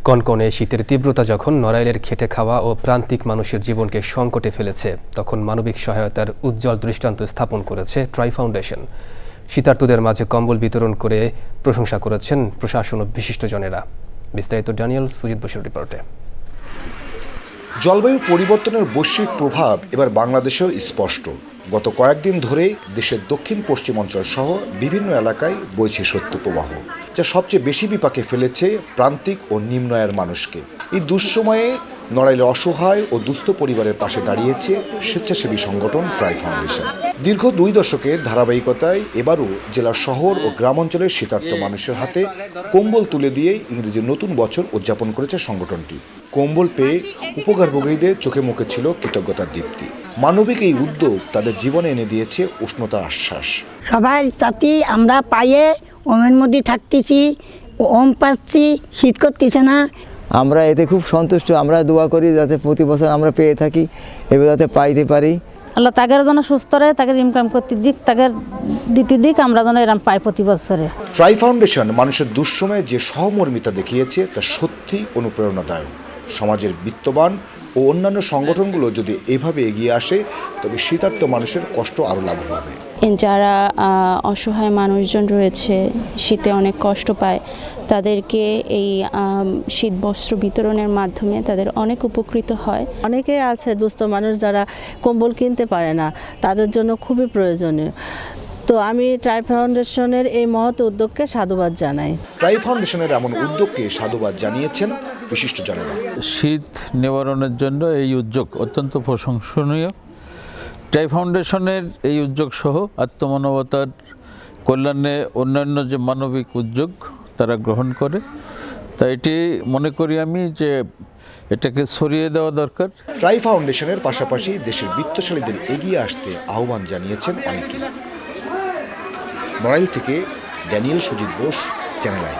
কনকনে শীতের তীব্রতা যখন নড়াইলের খেটে খাওয়া ও প্রান্তিক মানুষের জীবনকে সংকটে ফেলেছে, তখন মানবিক সহায়তার উজ্জ্বল দৃষ্টান্ত স্থাপন করেছে ট্রাই ফাউন্ডেশন। শীতার্তদের মাঝে কম্বল বিতরণ করে প্রশংসা করেছেন প্রশাসন ও বিশিষ্টজনেরা। বিস্তারিত ড্যানিয়েল সুজিত বসুর রিপোর্টে। জলবায়ু পরিবর্তনের বৈশ্বিক প্রভাব এবার বাংলাদেশেও স্পষ্ট। গত কয়েকদিন ধরেই দেশের দক্ষিণ পশ্চিম অঞ্চল সহ বিভিন্ন এলাকায় বইছে শৈত্যপ্রবাহ, যা সবচেয়ে বেশি বিপাকে ফেলেছে প্রান্তিক ও নিম্ন আয়ের মানুষকে। এই দুঃসময়ে নড়াইলের অসহায় ও দুস্থ পরিবারের পাশে দাঁড়িয়েছে স্বেচ্ছাসেবী সংগঠন ট্রাই ফাউন্ডেশন। দীর্ঘ 2 দশকের ধারাবাহিকতায় এবারও জেলার শহর ও গ্রামাঞ্চলের শীতার্ত মানুষের হাতে কম্বল তুলে দিয়ে ইংরেজি নতুন বছর উদযাপন করেছে সংগঠনটি। কম্বল পেয়ে উপকারভোগীদের চোখে মুখে ছিল কৃতজ্ঞতার দীপ্তি। মানবিক এই উদ্যোগ তাদের জীবনে এনে দিয়েছে উষ্ণতার আশ্বাস। সবাই সাথে আমরা পায়ে ওমের মধ্যে থাকতেছি, ওম পাচ্ছি, শীত করতেছে না। আমরা এতে খুব সন্তুষ্ট। আমরা দোয়া করি যাতে প্রতি বছর আমরা পেয়ে থাকি, এবার যাতে পাইতে পারি। আল্লাহ তাদের যেন সুস্থ রয়ে, তাদের ইনকাম করতে দিক, তাদের দিতে দিক, আমরা যেন এরকম পাই প্রতি বছরে। ট্রাই ফাউন্ডেশন মানুষের দুঃসময়ে যে সহমর্মিতা দেখিয়েছে তা সত্যি অনুপ্রেরণাদায়ক। সমাজের বিত্তবান ও অন্যান্য সংগঠনগুলো যদি এভাবে এগিয়ে আসে, তবে শীতার্ত মানুষের কষ্ট আরও লাঘব হবে। যারা অসহায় মানুষজন রয়েছে, শীতে অনেক কষ্ট পায়, তাদেরকে এই শীত বস্ত্র বিতরণের মাধ্যমে তাদের অনেক উপকৃত হয়। অনেকে আছে দুস্থ মানুষ যারা কম্বল কিনতে পারে না, তাদের জন্য খুবই প্রয়োজনীয়। তো আমি ট্রাই ফাউন্ডেশনের এই মহৎ উদ্যোগকে সাধুবাদ জানাই। ট্রাই ফাউন্ডেশনের এমন উদ্যোগকে সাধুবাদ জানিয়েছেন বিশিষ্টজনেরা। শীত নিবারণের জন্য এই উদ্যোগ অত্যন্ত প্রশংসনীয়। ট্রাই ফাউন্ডেশনের এই উদ্যোগ সহ আত্মমানবতার কল্যাণে অন্যান্য যে মানবিক উদ্যোগ তারা গ্রহণ করে, তাই এটি মনে করি আমি যে এটাকে ছড়িয়ে দেওয়া দরকার। ট্রাই ফাউন্ডেশনের পাশাপাশি দেশের বিত্তশালীদের এগিয়ে আসতে আহ্বান জানিয়েছেন অনেকে। নড়াইল থেকে Daniel Sujit Bose, channel I.